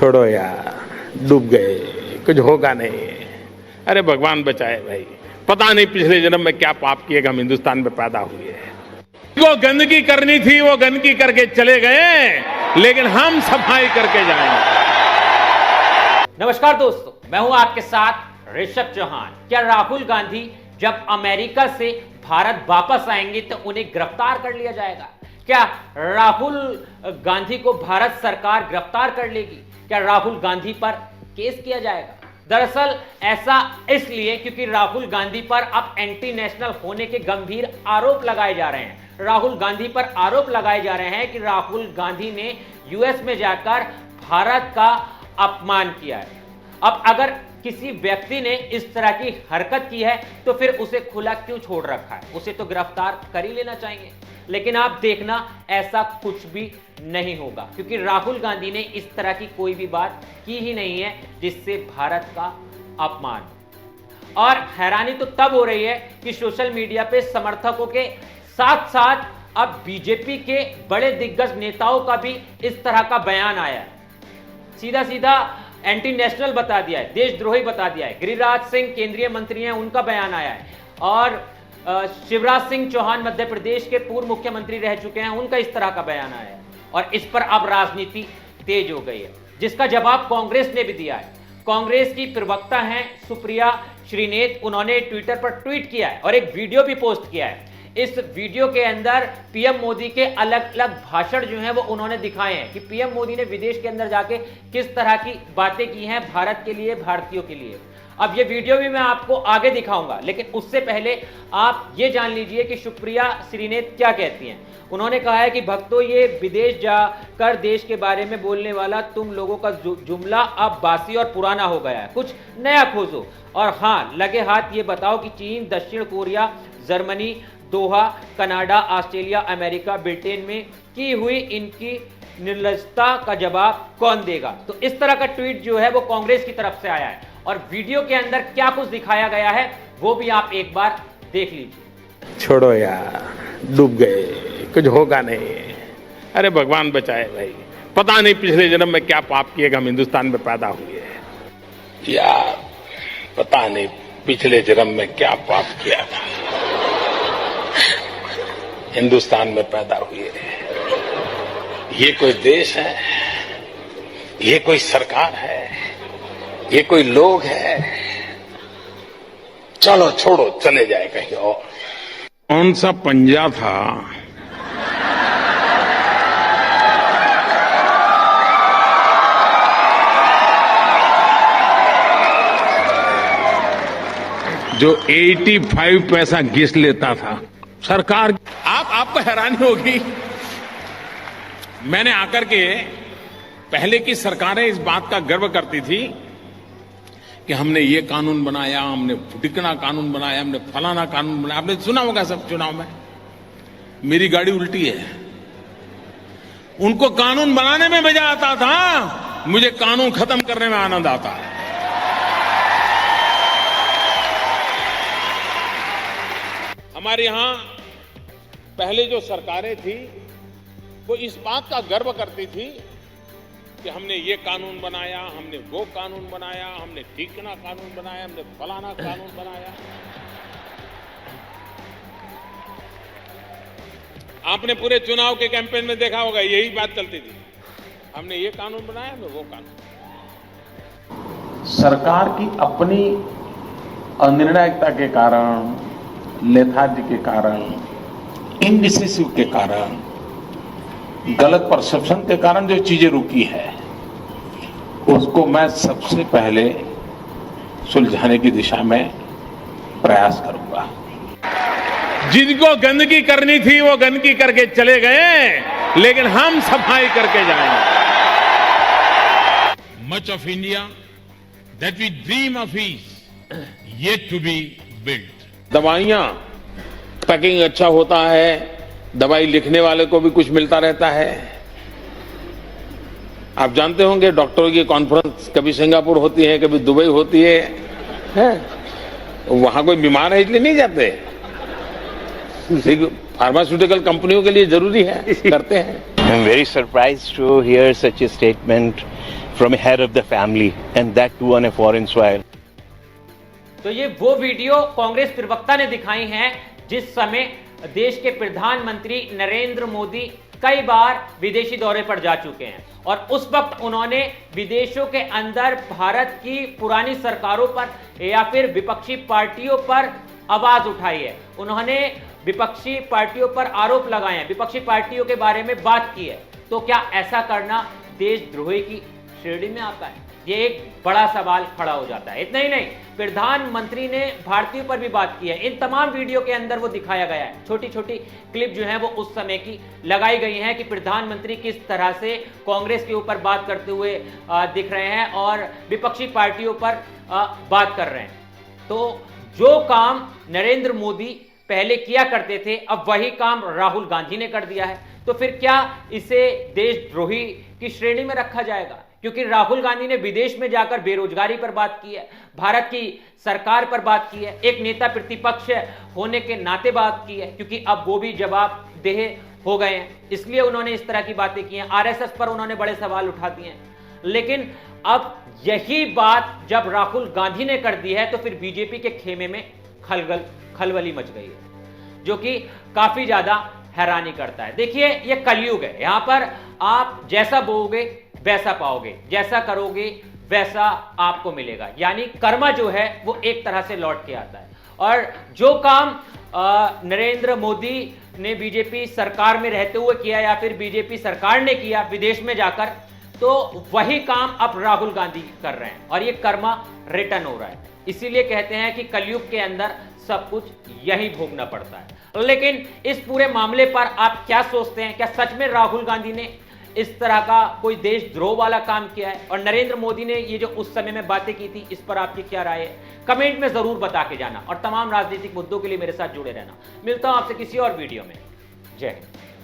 छोड़ो यार, डूब गए, कुछ होगा नहीं। अरे भगवान बचाए भाई, पता नहीं पिछले जन्म में क्या पाप किए हम हिंदुस्तान में पैदा हुए हैं। वो गंदगी करनी थी, वो गंदगी करके चले गए, लेकिन हम सफाई करके जाएंगे। नमस्कार दोस्तों, मैं हूं आपके साथ ऋषभ चौहान। क्या राहुल गांधी जब अमेरिका से भारत वापस आएंगे तो उन्हें गिरफ्तार कर लिया जाएगा? क्या राहुल गांधी को भारत सरकार गिरफ्तार कर लेगी? क्या राहुल गांधी पर केस किया जाएगा? दरअसल ऐसा इसलिए क्योंकि राहुल गांधी पर अब एंटी नेशनल होने के गंभीर आरोप लगाए जा रहे हैं। राहुल गांधी पर आरोप लगाए जा रहे हैं कि राहुल गांधी ने यूएस में जाकर भारत का अपमान किया है। अब अगर किसी व्यक्ति ने इस तरह की हरकत की है तो फिर उसे खुला क्यों छोड़ रखा है? उसे तो गिरफ्तार कर ही लेना चाहिए। लेकिन आप देखना, ऐसा कुछ भी नहीं होगा, क्योंकि राहुल गांधी ने इस तरह की कोई भी बात की ही नहीं है जिससे भारत का अपमान। और हैरानी तो तब हो रही है कि सोशल मीडिया पे समर्थकों के साथ साथ अब बीजेपी के बड़े दिग्गज नेताओं का भी इस तरह का बयान आया है। सीधा सीधा एंटी नेशनल बता दिया है, देशद्रोही बता दिया है। गिरिराज सिंह केंद्रीय मंत्री हैं, उनका बयान आया है। और शिवराज सिंह चौहान मध्य प्रदेश के पूर्व मुख्यमंत्री रह चुके हैं, उनका इस तरह का बयान आया है। और इस पर अब राजनीति तेज हो गई है, जिसका जवाब कांग्रेस ने भी दिया है। कांग्रेस की प्रवक्ता हैं सुप्रिया श्रीनेत, उन्होंने ट्विटर पर ट्वीट किया है और एक वीडियो भी पोस्ट किया है। इस वीडियो के अंदर पीएम मोदी के अलग अलग भाषण जो हैं वो उन्होंने दिखाए हैं कि पीएम मोदी ने विदेश के अंदर जाके किस तरह की बातें की हैं भारत के लिए, भारतीयों के लिए। अब ये वीडियो भी मैं आपको आगे दिखाऊंगा, लेकिन उससे पहले आप ये जान लीजिए कि सुप्रिया श्रीनेत क्या कहती हैं। उन्होंने कहा है कि भक्तों, ये विदेश जाकर देश के बारे में बोलने वाला तुम लोगों का जुमला अब बासी और पुराना हो गया है, कुछ नया खोजो। और हाँ, लगे हाथ ये बताओ कि चीन, दक्षिण कोरिया, जर्मनी, दोहा, कनाडा, ऑस्ट्रेलिया, अमेरिका, ब्रिटेन में की हुई इनकी निर्लजता का जवाब कौन देगा? तो इस तरह का ट्वीट जो है वो कांग्रेस की तरफ से आया है। और वीडियो के अंदर क्या कुछ दिखाया गया है वो भी आप एक बार देख लीजिए। छोड़ो यार, डूब गए, कुछ होगा नहीं। अरे भगवान बचाए भाई, पता नहीं पिछले जन्म में क्या पाप किए हम हिंदुस्तान में पैदा हुए हैं। यार पता नहीं पिछले जन्म में क्या पाप किया था, हिंदुस्तान में पैदा हुए। ये कोई देश है? ये कोई सरकार है? ये कोई लोग है? चलो छोड़ो, चले जाए कहीं और। कौन सा पंजा था जो 85 पैसा घिस लेता था सरकार? आपको हैरानी होगी, मैंने आकर के, पहले की सरकारें इस बात का गर्व करती थी कि हमने ये कानून बनाया, हमने ढिकना कानून बनाया, हमने फलाना कानून बनाया। आपने सुना होगा सब चुनाव में। मेरी गाड़ी उल्टी है। उनको कानून बनाने में मजा आता था, मुझे कानून खत्म करने में आनंद आता है। हमारे यहां पहले जो सरकारें थी वो इस बात का गर्व करती थी कि हमने ये कानून बनाया, हमने वो कानून बनाया, हमने ठीकना कानून बनाया, हमने फलाना कानून बनाया। आपने पूरे चुनाव के कैंपेन में देखा होगा, यही बात चलती थी, हमने ये कानून बनाया, हमने वो कानून। सरकार की अपनी अनिर्णायकता के कारण, लेथार्जी के कारण, इनडिसिसिव के कारण, गलत परसेप्शन के कारण जो चीजें रुकी है उसको मैं सबसे पहले सुलझाने की दिशा में प्रयास करूंगा। जिनको गंदगी करनी थी वो गंदगी करके चले गए, लेकिन हम सफाई करके जाएंगे। Much of India that we dream of is yet to be built. दवाइयां, पैकिंग अच्छा होता है, दवाई लिखने वाले को भी कुछ मिलता रहता है। आप जानते होंगे डॉक्टरों की कॉन्फ्रेंस कभी सिंगापुर होती है, कभी दुबई होती है? वहां कोई बीमार है इसलिए नहीं जाते। फार्मास्यूटिकल कंपनियों के लिए जरूरी है, करते हैं। I'm very surprised to hear such a statement from a head of the family, and that too on a foreign soil. तो ये वो वीडियो कांग्रेस प्रवक्ता ने दिखाई हैं जिस समय देश के प्रधानमंत्री नरेंद्र मोदी कई बार विदेशी दौरे पर जा चुके हैं और उस वक्त उन्होंने विदेशों के अंदर भारत की पुरानी सरकारों पर या फिर विपक्षी पार्टियों पर आवाज उठाई है। उन्होंने विपक्षी पार्टियों पर आरोप लगाए हैं, विपक्षी पार्टियों के बारे में बात की है। तो क्या ऐसा करना देशद्रोही की श्रेणी में आता है? ये एक बड़ा सवाल खड़ा हो जाता है। इतना ही नहीं, प्रधानमंत्री ने भारतीयों पर भी बात की है। इन तमाम वीडियो के अंदर वो दिखाया गया है, छोटी छोटी क्लिप जो है वो उस समय की लगाई गई हैं कि प्रधानमंत्री किस तरह से कांग्रेस के ऊपर बात करते हुए दिख रहे हैं और विपक्षी पार्टियों पर बात कर रहे हैं। तो जो काम नरेंद्र मोदी पहले किया करते थे, अब वही काम राहुल गांधी ने कर दिया है। तो फिर क्या इसे देशद्रोही की श्रेणी में रखा जाएगा? क्योंकि राहुल गांधी ने विदेश में जाकर बेरोजगारी पर बात की है, भारत की सरकार पर बात की है, एक नेता प्रतिपक्ष होने के नाते बात की है, क्योंकि अब वो भी जवाबदेह हो गए हैं, इसलिए उन्होंने इस तरह की बातें की हैं। आरएसएस पर उन्होंने बड़े सवाल उठा दिए हैं। लेकिन अब यही बात जब राहुल गांधी ने कर दी है तो फिर बीजेपी के खेमे में खलबली मच गई है, जो कि काफी ज्यादा हैरानी करता है। देखिए, ये कलयुग है, यहां पर आप जैसा बोओगे वैसा पाओगे, जैसा करोगे वैसा आपको मिलेगा। यानी कर्मा जो है वो एक तरह से लौट के आता है। और जो काम नरेंद्र मोदी ने बीजेपी सरकार में रहते हुए किया या फिर बीजेपी सरकार ने किया विदेश में जाकर, तो वही काम अब राहुल गांधी कर रहे हैं और ये कर्मा रिटर्न हो रहा है। इसीलिए कहते हैं कि कलयुग के अंदर सब कुछ यही भोगना पड़ता है। लेकिन इस पूरे मामले पर आप क्या सोचते हैं? क्या सच में राहुल गांधी ने इस तरह का कोई देशद्रोह वाला काम किया है? और नरेंद्र मोदी ने ये जो उस समय में बातें की थी, इस पर आपकी क्या राय है? कमेंट में जरूर बता के जाना और तमाम राजनीतिक मुद्दों के लिए मेरे साथ जुड़े रहना। मिलता हूं आपसे किसी और वीडियो में। जय हिंद।